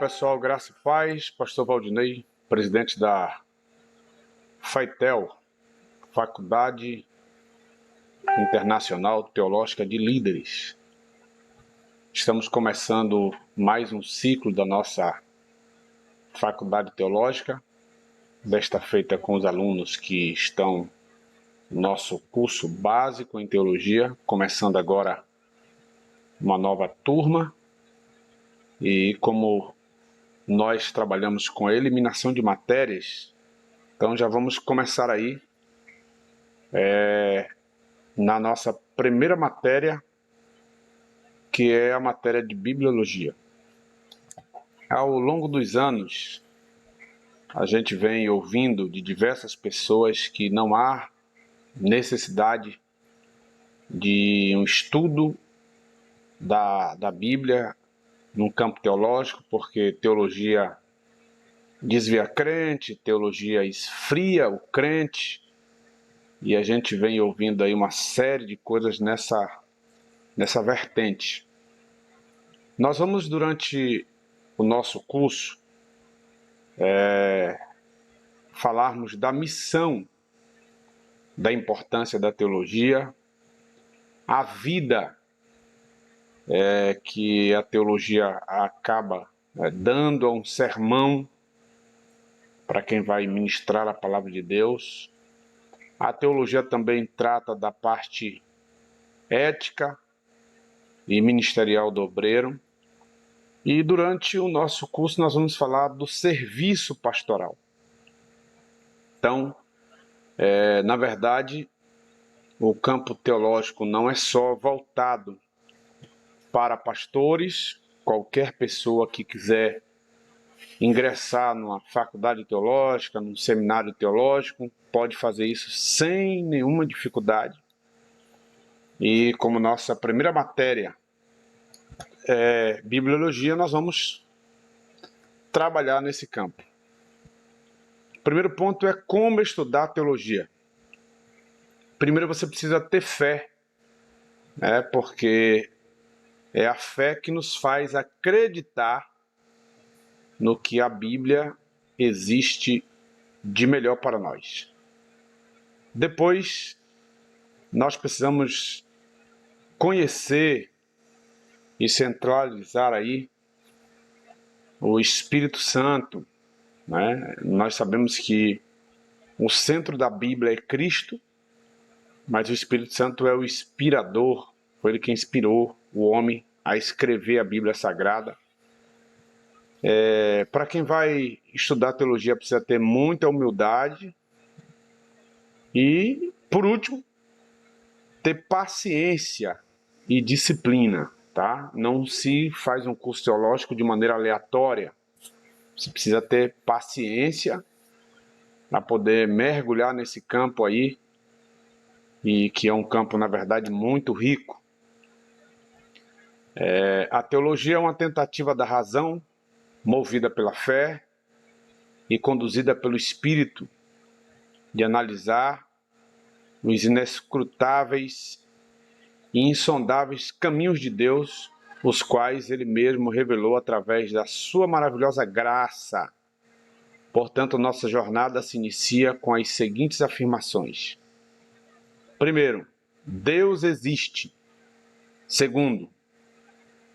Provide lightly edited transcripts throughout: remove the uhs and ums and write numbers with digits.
pessoal, graça e paz, pastor Valdinei, presidente da FAITEL, Faculdade Internacional Teológica de Líderes. Estamos começando mais um ciclo da nossa Faculdade Teológica, desta feita com os alunos que estão no nosso curso básico em Teologia, começando agora uma nova turma, e como nós trabalhamos com a eliminação de matérias, então já vamos começar aí na nossa primeira matéria, que é a matéria de Bibliologia. Ao longo dos anos, a gente vem ouvindo de diversas pessoas que não há necessidade de um estudo da Bíblia num campo teológico, porque teologia desvia crente, teologia esfria o crente, e a gente vem ouvindo aí uma série de coisas nessa vertente. Nós vamos, durante o nosso curso, falarmos da missão, da importância da teologia, a vida que a teologia acaba dando a um sermão para quem vai ministrar a palavra de Deus. A teologia também trata da parte ética e ministerial do obreiro. E durante o nosso curso nós vamos falar do serviço pastoral. Então, na verdade, o campo teológico não é só voltado para pastores. Qualquer pessoa que quiser ingressar numa faculdade teológica, num seminário teológico, pode fazer isso sem nenhuma dificuldade. E como nossa primeira matéria é Bibliologia, nós vamos trabalhar nesse campo. O primeiro ponto é como estudar teologia. Primeiro você precisa ter fé, porque é a fé que nos faz acreditar no que a Bíblia existe de melhor para nós. Depois, nós precisamos conhecer e centralizar aí o Espírito Santo. Nós sabemos que o centro da Bíblia é Cristo, mas o Espírito Santo é o inspirador, foi ele que inspirou o homem a escrever a Bíblia Sagrada. Para quem vai estudar teologia, precisa ter muita humildade e, por último, ter paciência e disciplina, tá? Não se faz um curso teológico de maneira aleatória. Você precisa ter paciência para poder mergulhar nesse campo aí, e que é um campo, na verdade, muito rico. A teologia é uma tentativa da razão, movida pela fé e conduzida pelo Espírito, de analisar os inescrutáveis e insondáveis caminhos de Deus, os quais Ele mesmo revelou através da sua maravilhosa graça. Portanto, nossa jornada se inicia com as seguintes afirmações. Primeiro, Deus existe. Segundo,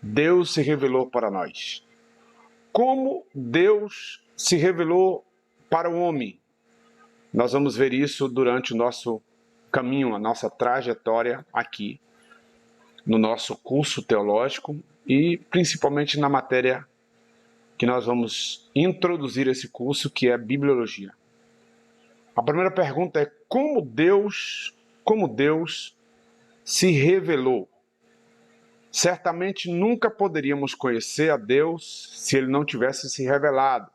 Deus se revelou para nós. Como Deus se revelou para o homem? Nós vamos ver isso durante o nosso caminho, a nossa trajetória aqui, no nosso curso teológico e principalmente na matéria que nós vamos introduzir esse curso, que é Bibliologia. A primeira pergunta é como Deus se revelou? Certamente nunca poderíamos conhecer a Deus se Ele não tivesse se revelado.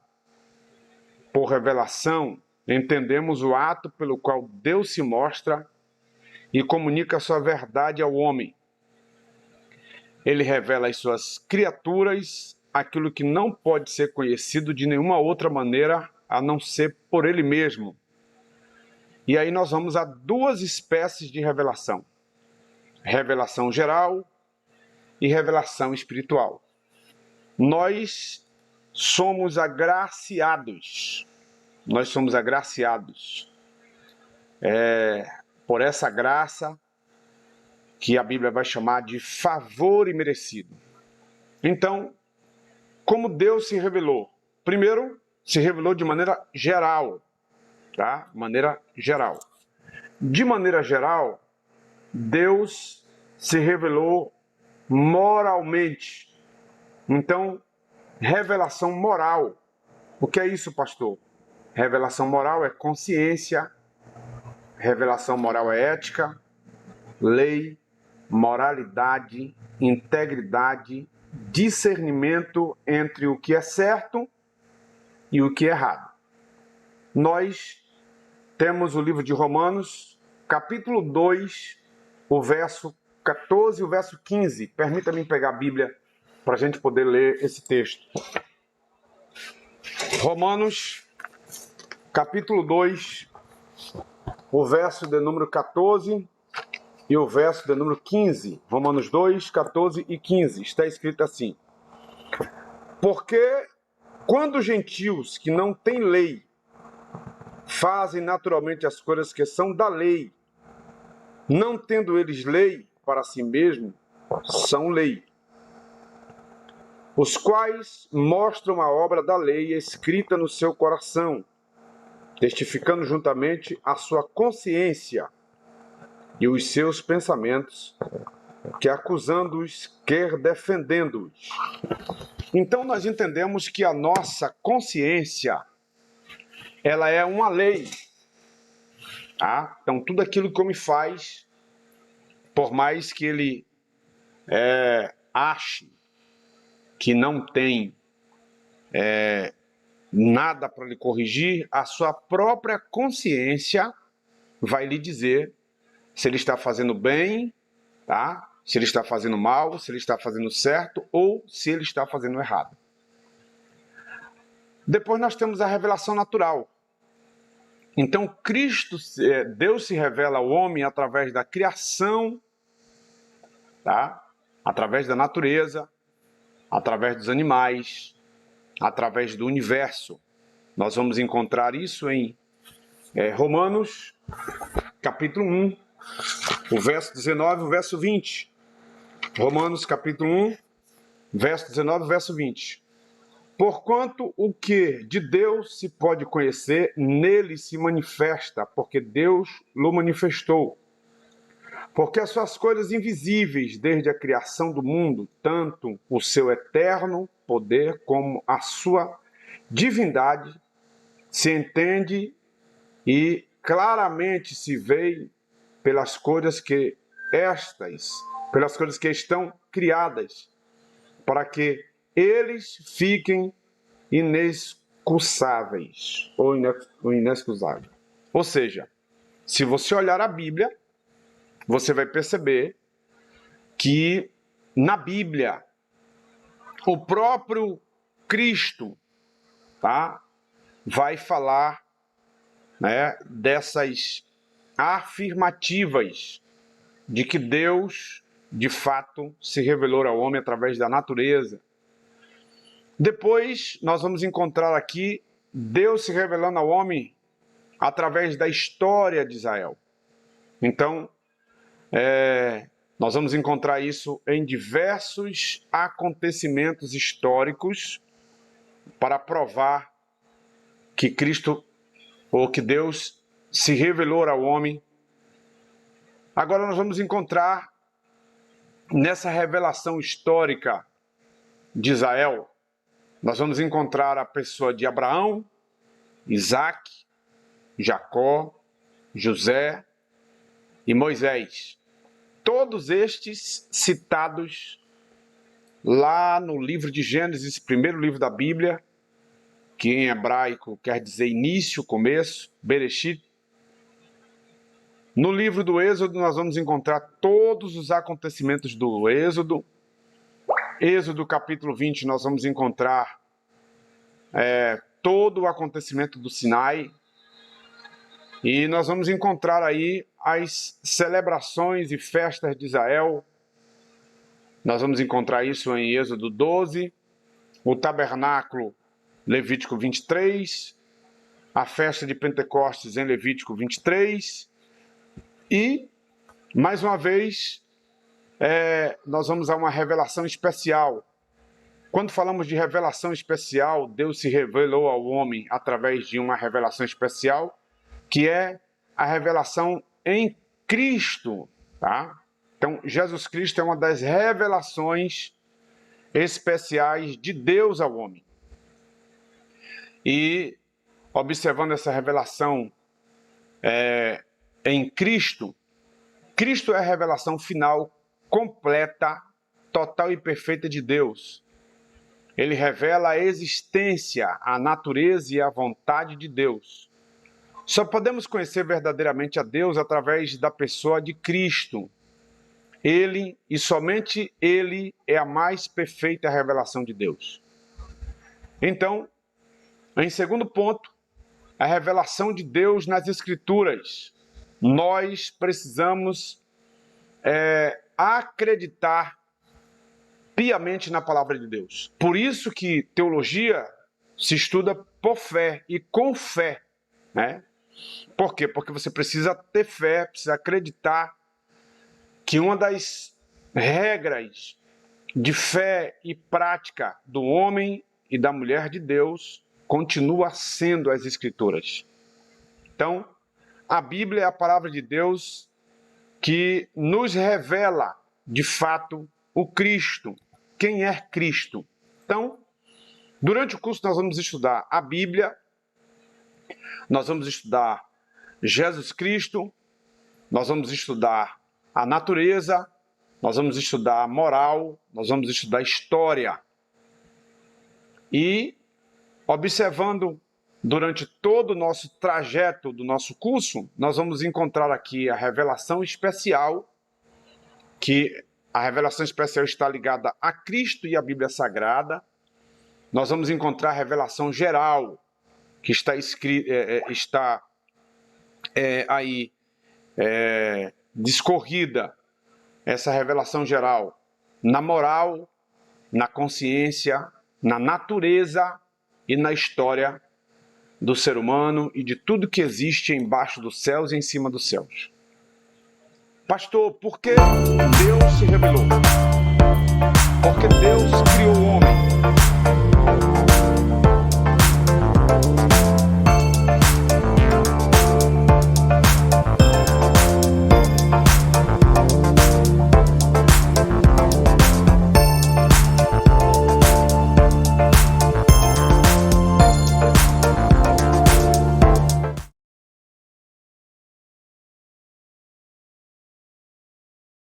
Por revelação, entendemos o ato pelo qual Deus se mostra e comunica a sua verdade ao homem. Ele revela às suas criaturas aquilo que não pode ser conhecido de nenhuma outra maneira a não ser por Ele mesmo. E aí nós vamos a duas espécies de revelação. Revelação geral e revelação espiritual. Nós somos agraciados. Nós somos agraciados por essa graça que a Bíblia vai chamar de favor imerecido. Então, como Deus se revelou? Primeiro, se revelou de maneira geral, tá? Maneira geral. De maneira geral, Deus se revelou moralmente. Então, revelação moral. O que é isso, pastor? Revelação moral é consciência, revelação moral é ética, lei, moralidade, integridade, discernimento entre o que é certo e o que é errado. Nós temos o livro de Romanos, capítulo 2, o verso 14 e o verso 15. Permita-me pegar a Bíblia para a gente poder ler esse texto. Romanos, capítulo 2, o verso de número 14 e o verso de número 15. Romanos 2, 14 e 15. Está escrito assim: porque quando os gentios que não têm lei fazem naturalmente as coisas que são da lei, não tendo eles lei para si mesmos, são lei, os quais mostram a obra da lei escrita no seu coração, testificando juntamente a sua consciência e os seus pensamentos, que acusando-os, quer defendendo-os. Então nós entendemos que a nossa consciência, ela é uma lei. Tá? Então tudo aquilo que o homem faz, por mais que ele ache que não tem nada para lhe corrigir, a sua própria consciência vai lhe dizer se ele está fazendo bem, tá? Se ele está fazendo mal, se ele está fazendo certo ou se ele está fazendo errado. Depois nós temos a revelação natural. Então Deus se revela ao homem através da criação, tá? Através da natureza, através dos animais, através do universo. Nós vamos encontrar isso em Romanos, capítulo 1, o verso 19 e o verso 20. Romanos, capítulo 1, verso 19 e verso 20. Porquanto o que de Deus se pode conhecer, nele se manifesta, porque Deus o manifestou. Porque as suas coisas invisíveis, desde a criação do mundo, tanto o seu eterno poder como a sua divindade, se entende e claramente se vê pelas coisas que estão criadas, para que eles fiquem inexcusáveis ou inexcusáveis. Ou seja, se você olhar a Bíblia, você vai perceber que na Bíblia o próprio Cristo, tá, vai falar, né, dessas afirmativas de que Deus, de fato, se revelou ao homem através da natureza. Depois, nós vamos encontrar aqui Deus se revelando ao homem através da história de Israel. Então, nós vamos encontrar isso em diversos acontecimentos históricos para provar que Cristo, ou que Deus, se revelou ao homem. Agora nós vamos encontrar nessa revelação histórica de Israel, nós vamos encontrar a pessoa de Abraão, Isaac, Jacó, José e Moisés. Todos estes citados lá no livro de Gênesis, primeiro livro da Bíblia, que em hebraico quer dizer início, começo, Bereshit. No livro do Êxodo nós vamos encontrar todos os acontecimentos do Êxodo. Êxodo capítulo 20 nós vamos encontrar todo o acontecimento do Sinai. E nós vamos encontrar aí as celebrações e festas de Israel. Nós vamos encontrar isso em Êxodo 12, o tabernáculo Levítico 23, a festa de Pentecostes em Levítico 23, e, mais uma vez, nós vamos a uma revelação especial. Quando falamos de revelação especial, Deus se revelou ao homem através de uma revelação especial, que é a revelação em Cristo, tá? Então, Jesus Cristo é uma das revelações especiais de Deus ao homem. E, observando essa revelação em Cristo, Cristo é a revelação final, completa, total e perfeita de Deus. Ele revela a existência, a natureza e a vontade de Deus. Só podemos conhecer verdadeiramente a Deus através da pessoa de Cristo. Ele, e somente Ele, é a mais perfeita revelação de Deus. Então, em segundo ponto, a revelação de Deus nas Escrituras. Nós precisamos acreditar piamente na palavra de Deus. Por isso que teologia se estuda por fé e com fé, né? Por quê? Porque você precisa ter fé, precisa acreditar que uma das regras de fé e prática do homem e da mulher de Deus continua sendo as Escrituras. Então, a Bíblia é a palavra de Deus que nos revela, de fato, o Cristo. Quem é Cristo? Então, durante o curso nós vamos estudar a Bíblia, nós vamos estudar Jesus Cristo, nós vamos estudar a natureza, nós vamos estudar a moral, nós vamos estudar a história. E, observando durante todo o nosso trajeto do nosso curso, nós vamos encontrar aqui a revelação especial, que a revelação especial está ligada a Cristo e a Bíblia Sagrada. Nós vamos encontrar a revelação geral, que está discorrida, essa revelação geral, na moral, na consciência, na natureza e na história do ser humano e de tudo que existe embaixo dos céus e em cima dos céus. Pastor, por que Deus se revelou? Porque Deus criou o homem.